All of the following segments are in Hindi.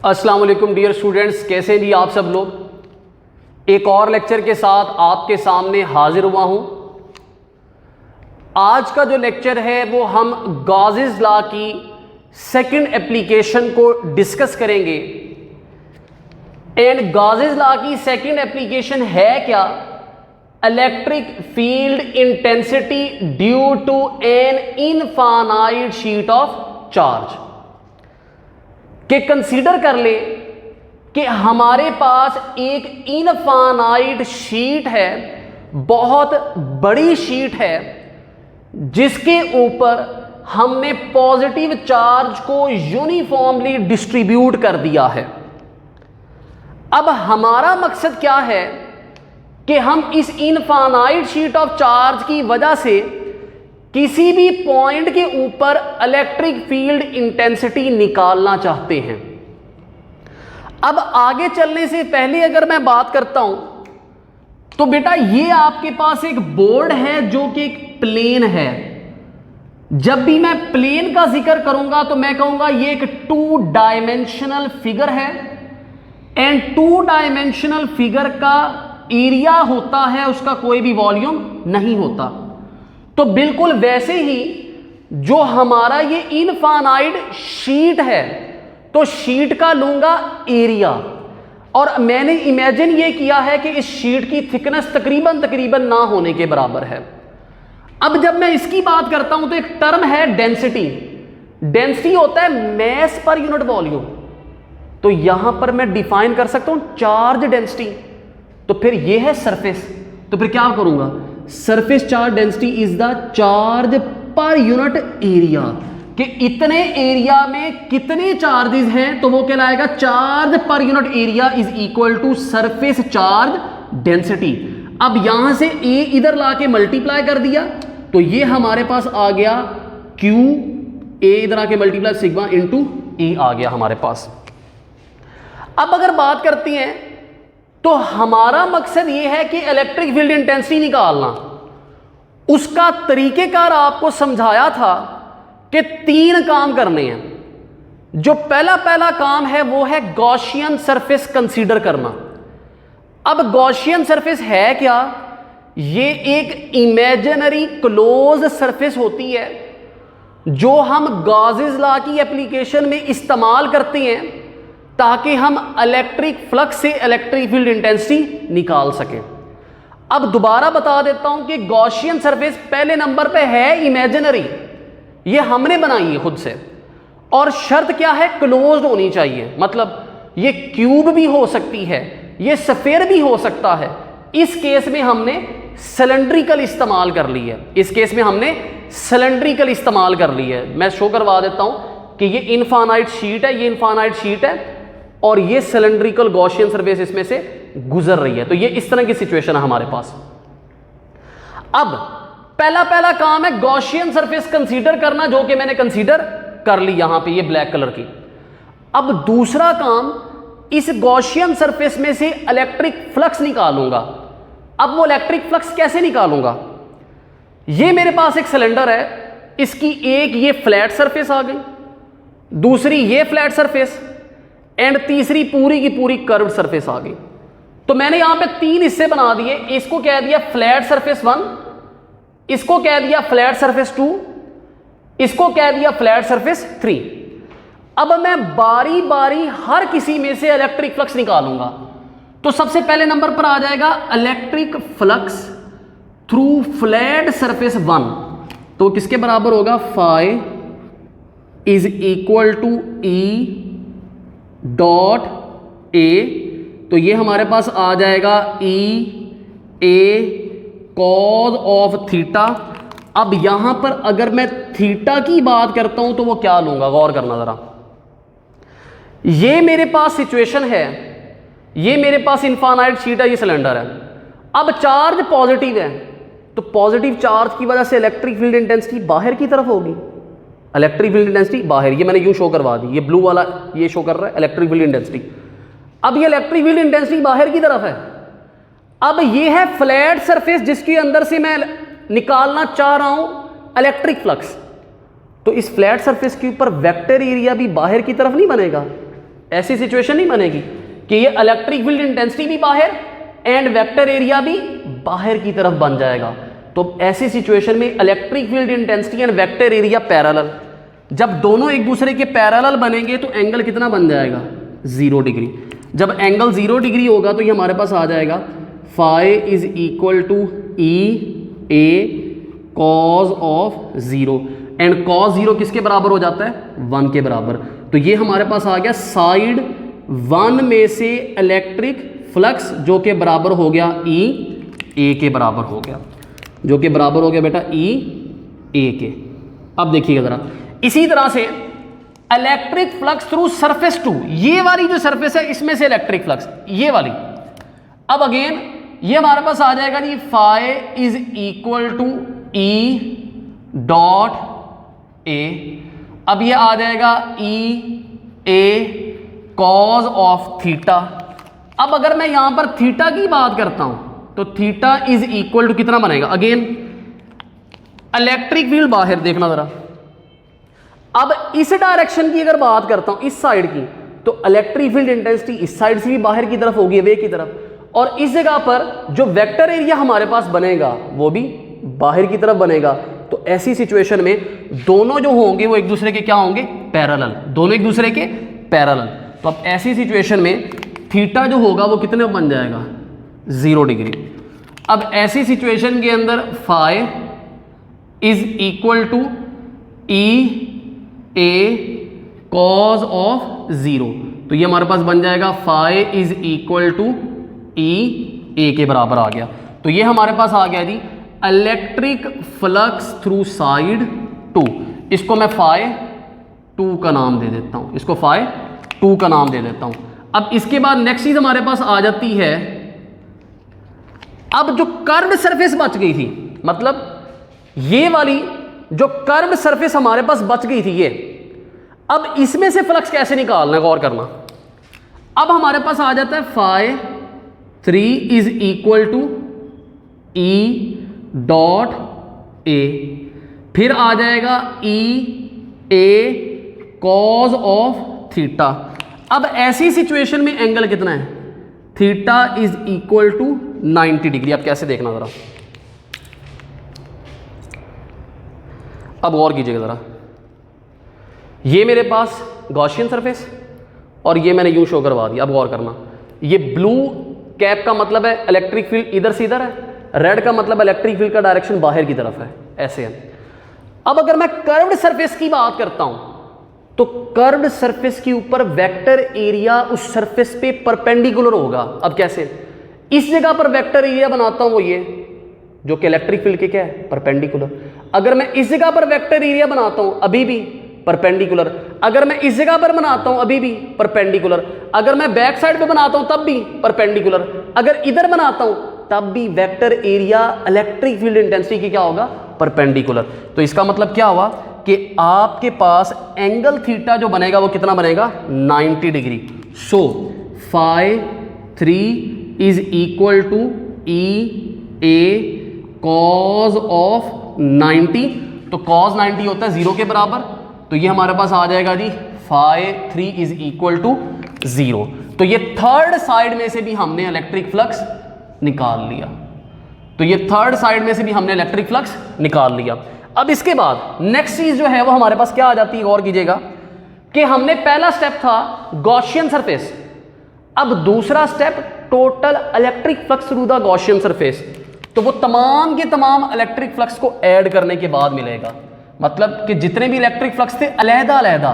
अस्सलाम वालेकुम डियर स्टूडेंट्स, कैसे जी आप सब लोग। एक और लेक्चर के साथ आपके सामने हाजिर हुआ हूं। आज का जो लेक्चर है वो हम गॉसेस लॉ की सेकंड एप्लीकेशन को डिस्कस करेंगे। एंड गॉसेस लॉ की सेकंड एप्लीकेशन है क्या? Electric field intensity due to an infinite sheet of charge. कि कंसीडर कर ले कि हमारे पास एक इनफाइनाइट शीट है, बहुत बड़ी शीट है, जिसके ऊपर हमने पॉजिटिव चार्ज को यूनिफॉर्मली डिस्ट्रीब्यूट कर दिया है। अब हमारा मकसद क्या है कि हम इस इनफाइनाइट शीट ऑफ चार्ज की वजह से किसी भी पॉइंट के ऊपर इलेक्ट्रिक फील्ड इंटेंसिटी निकालना चाहते हैं। अब आगे चलने से पहले अगर मैं बात करता हूं तो बेटा ये आपके पास एक बोर्ड है जो कि एक प्लेन है। जब भी मैं प्लेन का जिक्र करूंगा तो मैं कहूंगा ये एक 2 डायमेंशनल फिगर है। एंड 2 डायमेंशनल फिगर का एरिया होता है, उसका कोई भी वॉल्यूम नहीं होता। तो बिल्कुल वैसे ही जो हमारा ये इनफाइनाइट शीट है तो शीट का लूंगा एरिया, और मैंने इमेजिन ये किया है कि इस शीट की थिकनेस तकरीबन ना होने के बराबर है। अब जब मैं इसकी बात करता हूं तो एक टर्म है डेंसिटी। डेंसिटी होता है मैस पर यूनिट वॉल्यूम। तो यहां पर मैं डिफाइन कर सकता हूं चार्ज डेंसिटी। तो फिर ये है सरफेस। तो फिर क्या करूंगा? Surface charge density is the charge पर यूनिट एरिया। कि इतने एरिया में कितने चार्जेस हैं तो वो कहलाएगा चार्ज पर unit area is equal to surface charge density. अब यहां से ए इधर लाके मल्टीप्लाई कर दिया तो ये हमारे पास आ गया क्यू, ए इधर आके मल्टीप्लाई सिग्मा इंटू ई आ गया हमारे पास। अब अगर बात करती हैं तो हमारा मकसद यह है कि इलेक्ट्रिक फील्ड इंटेंसिटी निकालना। उसका तरीकेकार आपको समझाया था कि 3 काम करने हैं। जो पहला काम है वो है गॉसियन सरफेस कंसीडर करना। अब गॉसियन सरफेस है क्या? ये एक इमेजिनरी क्लोज सरफेस होती है जो हम गॉसेस लॉ की एप्लीकेशन में इस्तेमाल करते हैं ताकि हम इलेक्ट्रिक फ्लक्स से इलेक्ट्रिक फील्ड इंटेंसिटी निकाल सकें। अब दोबारा बता देता हूं कि गॉसियन सरफेस पहले नंबर पे है इमेजिनरी, ये हमने बनाई है खुद से। और शर्त क्या है? क्लोज्ड होनी चाहिए। मतलब ये क्यूब भी हो सकती है, ये स्फीयर भी हो सकता है। इस केस में हमने सिलेंड्रिकल इस्तेमाल कर ली है। इस केस में हमने सिलेंड्रिकल इस्तेमाल कर ली है। मैं शो करवा देता हूं कि ये इनफाइनाइट शीट है, ये इनफाइनाइट शीट है और ये सिलेंड्रिकल गॉसियन सरफेस इसमें से गुजर रही है। तो ये इस तरह की सिचुएशन है हमारे पास। अब पहला काम है गॉसियन सरफेस कंसीडर करना, जो कि मैंने कंसीडर कर ली यहां पे ये ब्लैक कलर की। अब दूसरा काम, इस गॉसियन सरफेस में से इलेक्ट्रिक फ्लक्स निकालूंगा। अब वो इलेक्ट्रिक फ्लक्स कैसे निकालूंगा? ये मेरे पास एक सिलेंडर है, इसकी एक ये फ्लैट सरफेस आ गई, दूसरी ये फ्लैट सरफेस, एंड तीसरी पूरी की पूरी कर्व्ड सरफेस आ गई। तो मैंने यहां पे 3 हिस्से बना दिए। इसको कह दिया फ्लैट सरफेस 1, इसको कह दिया फ्लैट सरफेस 2, इसको कह दिया फ्लैट सरफेस 3। अब मैं बारी बारी हर किसी में से इलेक्ट्रिक फ्लक्स निकालूंगा। तो सबसे पहले नंबर पर आ जाएगा electric flux through flat surface 1। तो किसके बराबर होगा? Phi is equal to E dot A. तो ये हमारे पास आ जाएगा E A cos of theta. अब यहां पर अगर मैं थीटा की बात करता हूं तो वो क्या लूंगा? गौर करना जरा। ये मेरे पास सिचुएशन है, ये मेरे पास इनफाइनाइट शीट है, ये सिलेंडर है। अब चार्ज पॉजिटिव है तो पॉजिटिव चार्ज की वजह से इलेक्ट्रिक फील्ड इंटेंसिटी बाहर की तरफ होगी। इलेक्ट्रिक फील्ड इंटेंसिटी बाहर, ये मैंने यूं शो करवा दी, ये ब्लू वाला ये शो कर रहा है इलेक्ट्रिक फील्ड इंटेंसिटी। अब ये इलेक्ट्रिक फील्ड इंटेंसिटी बाहर की तरफ है। अब ये है फ्लैट सरफेस जिसके अंदर से मैं निकालना चाह रहा हूं इलेक्ट्रिक फ्लक्स। तो इस फ्लैट सरफेस के ऊपर वेक्टर एरिया भी बाहर की तरफ नहीं बनेगा, ऐसी सिचुएशन नहीं बनेगी कि ये इलेक्ट्रिक फील्ड इंटेंसिटी भी बाहर एंड वेक्टर एरिया भी बाहर की तरफ बन जाएगा। तो ऐसी सिचुएशन में electric field intensity and vector area parallel, जब दोनों एक दूसरे के पैरेलल बनेंगे तो एंगल कितना बन जाएगा? 0 डिग्री। जब एंगल 0 डिग्री होगा तो ये हमारे पास आ जाएगा phi is equal to E A cos of 0 and cos 0 किसके बराबर हो जाता है? 1 के बराबर। तो ये हमारे पास आ गया साइड 1 में से इलेक्ट्रिक फ्लक्स जो के बराबर हो गया ई ए के बराबर हो गया, जो कि बराबर हो गया बेटा ई ए के। अब देखिएगा जरा, इसी तरह से इलेक्ट्रिक फ्लक्स थ्रू सरफेस 2, ये वाली जो सरफेस है इसमें से इलेक्ट्रिक फ्लक्स ये वाली। अब अगेन ये हमारे पास आ जाएगा जी phi is equal to E dot A. अब ये आ जाएगा E A cos of theta. अब अगर मैं यहां पर थीटा की बात करता हूं तो थीटा इज इक्वल टू कितना बनेगा? अगेन इलेक्ट्रिक फील्ड बाहर, देखना जरा। अब इस डायरेक्शन की अगर बात करता हूं, इस साइड की, तो इलेक्ट्रिक फील्ड इंटेंसिटी इस साइड से भी बाहर की तरफ होगी, वे की तरफ, और इस जगह पर जो वेक्टर एरिया हमारे पास बनेगा वो भी बाहर की तरफ बनेगा। तो ऐसी सिचुएशन में दोनों जो होंगे वो एक दूसरे के क्या होंगे? पैरेलल, दोनों एक दूसरे के पैरेलल। तो अब ऐसी सिचुएशन में थीटा जो होगा वो कितने बन जाएगा? 0 डिग्री। अब ऐसी सिचुएशन के अंदर phi is equal to E A cos of 0, तो ये हमारे पास बन जाएगा phi is equal to E A के बराबर आ गया। तो ये हमारे पास आ गया जी इलेक्ट्रिक फ्लक्स थ्रू साइड 2। इसको मैं फाई 2 का नाम दे देता हूं, इसको फाई 2 का नाम दे देता हूं। अब इसके बाद नेक्स्ट चीज हमारे पास आ जाती है, अब जो कर्व्ड सरफेस बच गई थी, मतलब ये वाली जो कर्व्ड सरफेस हमारे पास बच गई थी ये, अब इसमें से फ्लक्स कैसे निकालना है, गौर करना। अब हमारे पास आ जाता है phi 3 is equal to E dot A, फिर आ जाएगा E A cos of theta. अब ऐसी सिचुएशन में एंगल कितना है? Theta is equal to 90 degree. अब कैसे देखना जरा, अब गौर कीजिएगा जरा, ये मेरे पास गॉसियन सरफेस और ये मैंने यूं शो करवा दिया। अब गौर करना, ये ब्लू कैप का मतलब है इलेक्ट्रिक फील्ड इधर से इधर है, रेड का मतलब इलेक्ट्रिक फील्ड का डायरेक्शन बाहर की तरफ है, ऐसे है। अब अगर मैं कर्व्ड सरफेस की बात करता हूं तो कर्व्ड सरफेस के ऊपर वेक्टर एरिया उस सरफेस पे परपेंडिकुलर होगा। अब कैसे? इस जगह पर वेक्टर एरिया बनाता हूं वो ये, जो कि इलेक्ट्रिक फील्ड के क्या है? परपेंडिकुलर। अगर मैं इस जगह पर वेक्टर एरिया बनाता हूं अभी भी परपेंडिकुलर, अगर मैं इस जगह पर बनाता हूं अभी भी परपेंडिकुलर, अगर मैं बैक साइड पे बनाता हूं तब भी परपेंडिकुलर, अगर इधर बनाता हूं तब भी vector area electric field intensity की क्या होगा? परपेंडिकुलर। तो इसका मतलब क्या हुआ कि आपके पास एंगल थीटा जो बनेगा वो कितना बनेगा? 90 degree. So phi 3 is equal to E A cos of 90। तो कॉज 90 होता है 0 के बराबर, तो ये हमारे पास आ जाएगा जी फाई 3 इज इक्वल टू 0। तो ये थर्ड साइड में से भी हमने इलेक्ट्रिक फ्लक्स निकाल लिया, तो ये थर्ड साइड में से भी हमने इलेक्ट्रिक फ्लक्स निकाल लिया। अब इसके बाद नेक्स्ट चीज जो है वो हमारे पास क्या आ जाती है, गौर कीजिएगा कि हमने पहला स्टेप था गॉसियन सरफेस, अब दूसरा step total electric flux through the Gaussian surface. तो वो तमाम के तमाम इलेक्ट्रिक फ्लक्स को ऐड करने के बाद मिलेगा, मतलब कि जितने भी इलेक्ट्रिक फ्लक्स थे अलहदा अलहदा,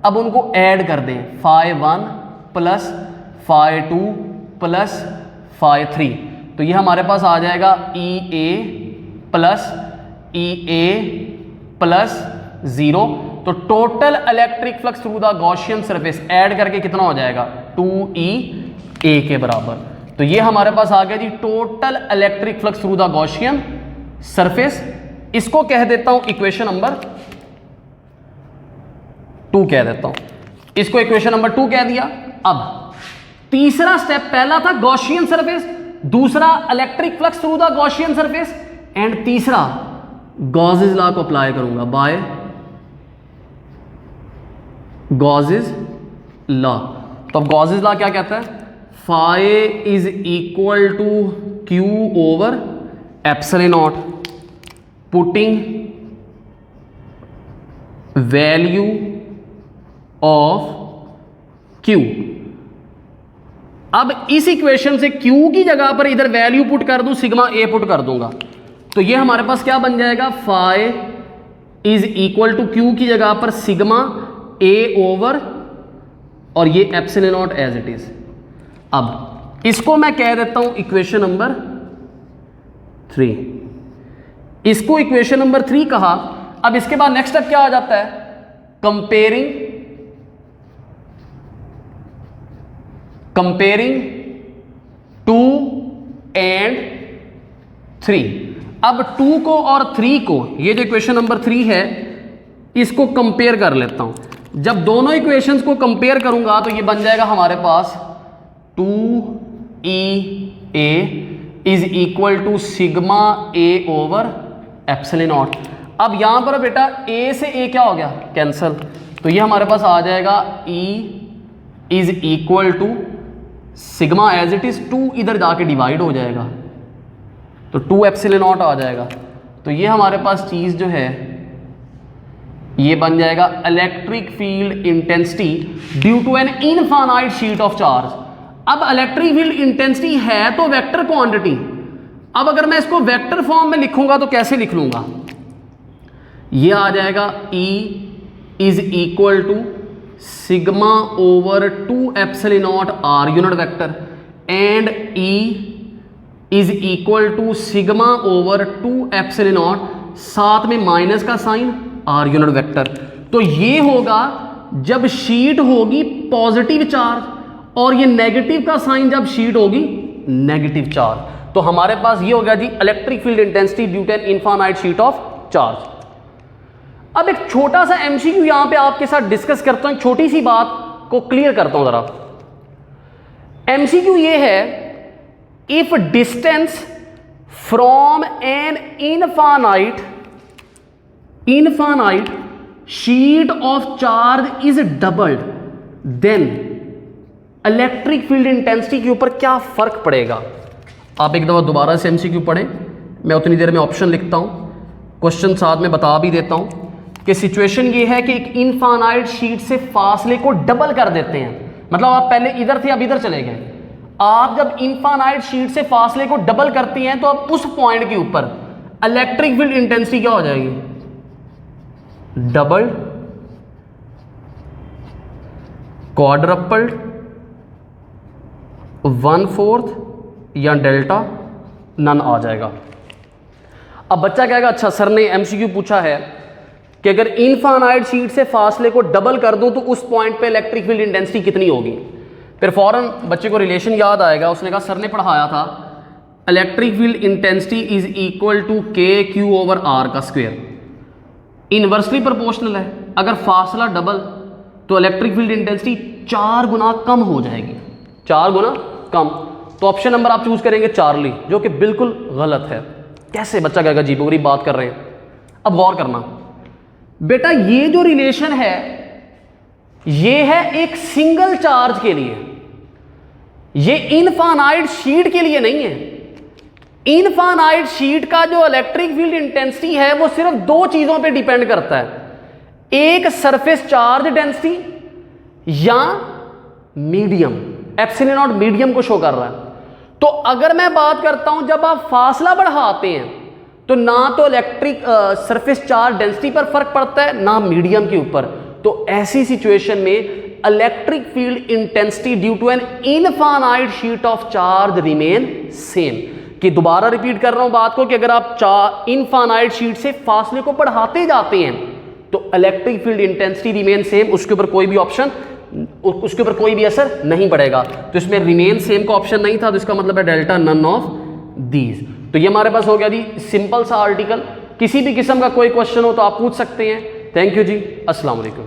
अब उनको ऐड कर दें, phi 1 plus phi 2 plus phi 3। तो ये हमारे पास आ जाएगा ई ए प्लस ई ए प्लस 0। तो total electric flux through the Gaussian surface add करके कितना हो जाएगा? 2E ए के बराबर। तो ये हमारे पास आ गया जी total electric flux through the Gaussian surface. इसको कह देता हूं इक्वेशन नंबर 2 कह देता हूं, इसको इक्वेशन नंबर 2 कह दिया। अब तीसरा स्टेप, पहला था गॉसियन सरफेस, दूसरा electric flux through the Gaussian surface, and तीसरा गॉसेस लॉ को अप्लाई करूंगा बाय गॉसेस लॉ। तो अब गॉसेस लॉ क्या कहता है, phi is equal to q over epsilon naught, putting value of q. अब इस इक्वेशन से क्यू की जगह पर इधर वैल्यू पुट कर दूं, सिग्मा ए पुट कर दूंगा, तो ये हमारे पास क्या बन जाएगा, phi is equal to q की जगह पर सिग्मा ए ओवर और ये epsilon naught as it is. अब इसको मैं कह देता हूं इक्वेशन नंबर 3, इसको इक्वेशन नंबर 3 कहा। अब इसके बाद नेक्स्ट स्टेप क्या आ जाता है, कंपेयरिंग 2 एंड 3। अब 2 को और 3 को, ये जो इक्वेशन नंबर 3 है, इसको कंपेयर कर लेता हूं। जब दोनों इक्वेशंस को कंपेयर करूंगा तो ये बन जाएगा हमारे पास 2EA is equal to sigma A over epsilon naught. अब यहां पर बेटा ए से ए क्या हो गया, कैंसल, तो ये हमारे पास आ जाएगा E is equal to sigma as it is 2 इधर जाके डिवाइड हो जाएगा तो 2 एप्सिलॉन नॉट आ जाएगा। तो ये हमारे पास चीज जो है ये बन जाएगा electric field intensity due to an infinite sheet of charge. अब इलेक्ट्रिक फील्ड इंटेंसिटी है तो वेक्टर क्वांटिटी, अब अगर मैं इसको वेक्टर फॉर्म में लिखूंगा तो कैसे लिख लूंगा, ये आ जाएगा E is equal to sigma over 2 epsilon naught R unit vector and E is equal to sigma over 2 epsilon naught, साथ में माइनस का साइन आर यूनिट वेक्टर। तो ये होगा जब शीट होगी पॉजिटिव चार्ज और ये नेगेटिव का साइन जब शीट होगी नेगेटिव चार्ज। तो हमारे पास ये हो गया जी electric field intensity due to an infinite sheet of charge. अब एक छोटा सा एमसीक्यू यहां पे आपके साथ डिस्कस करता हूं, छोटी सी बात को क्लियर करता हूं जरा। एमसीक्यू ये है, if distance from an infinite sheet of charge is doubled, then electric field intensity के ऊपर क्या फर्क पड़ेगा। आप एक दफा दोबारा से एमसीक्यू पढ़ें, मैं उतनी देर में ऑप्शन लिखता हूं, क्वेश्चन साथ में बता भी देता हूं कि सिचुएशन ये है कि एक इनफाइनाइट शीट से फासले को डबल कर देते हैं, मतलब आप पहले इधर थे अब इधर चले गए। आप जब इनफाइनाइट शीट से फासले को डबल करती हैं तो अब उस पॉइंट के ऊपर इलेक्ट्रिक फील्ड इंटेंसिटी क्या हो जाएगी, डबल, क्वाड्रपल्ड, 1/4 या डेल्टा, नन आ जाएगा। अब बच्चा कहेगा अच्छा सर ने एमसीक्यू पूछा है कि अगर इनफाइनाइट शीट से फासले को डबल कर दूं तो उस पॉइंट पे इलेक्ट्रिक फील्ड इंटेंसिटी कितनी होगी। फिर फौरन बच्चे को रिलेशन याद आएगा, उसने कहा सर ने पढ़ाया था electric field intensity is equal to KQ over R का स्क्वायर, इनवर्सली प्रोपोर्शनल है। अगर फासला डबल तो इलेक्ट्रिक फील्ड इंटेंसिटी 4 गुना कम हो जाएगी, 4 गुना कम। तो ऑप्शन नंबर आप चूज करेंगे चार्ली, जो कि बिल्कुल गलत है। कैसे बच्चा कहेगा जी पूरी बात कर रहे हैं। अब गौर करना बेटा, ये जो रिलेशन है ये है एक सिंगल चार्ज के लिए, ये इनफाइनाइट शीट के लिए नहीं है। इनफाइनाइट शीट का जो इलेक्ट्रिक फील्ड इंटेंसिटी है वो सिर्फ 2 चीजों पे डिपेंड करता है, एक सरफेस चार्ज डेंसिटी या मीडियम, एप्सिलॉन नॉट मीडियम को शो कर रहा है। तो अगर मैं बात करता हूं जब आप फासला बढ़ाते हैं तो ना तो इलेक्ट्रिक सरफेस चार्ज डेंसिटी पर फर्क पड़ता है ना मीडियम के ऊपर। तो ऐसी सिचुएशन में electric field intensity due to an infinite sheet of charge remain same. कि दोबारा रिपीट कर रहा हूं बात को कि अगर आप इनफाइनाइट शीट से फासले को बढ़ाते जाते हैं तो electric field intensity remain same, उसके ऊपर कोई भी ऑप्शन, उसके ऊपर कोई भी असर नहीं पड़ेगा। तो इसमें रिमेन सेम का ऑप्शन नहीं था, तो इसका मतलब है डेल्टा नन ऑफ दीज। तो ये हमारे पास हो गया जी सिंपल सा आर्टिकल। किसी भी किस्म का कोई क्वेश्चन हो तो आप पूछ सकते हैं। थैंक यू जी, अस्सलाम वालेकुम।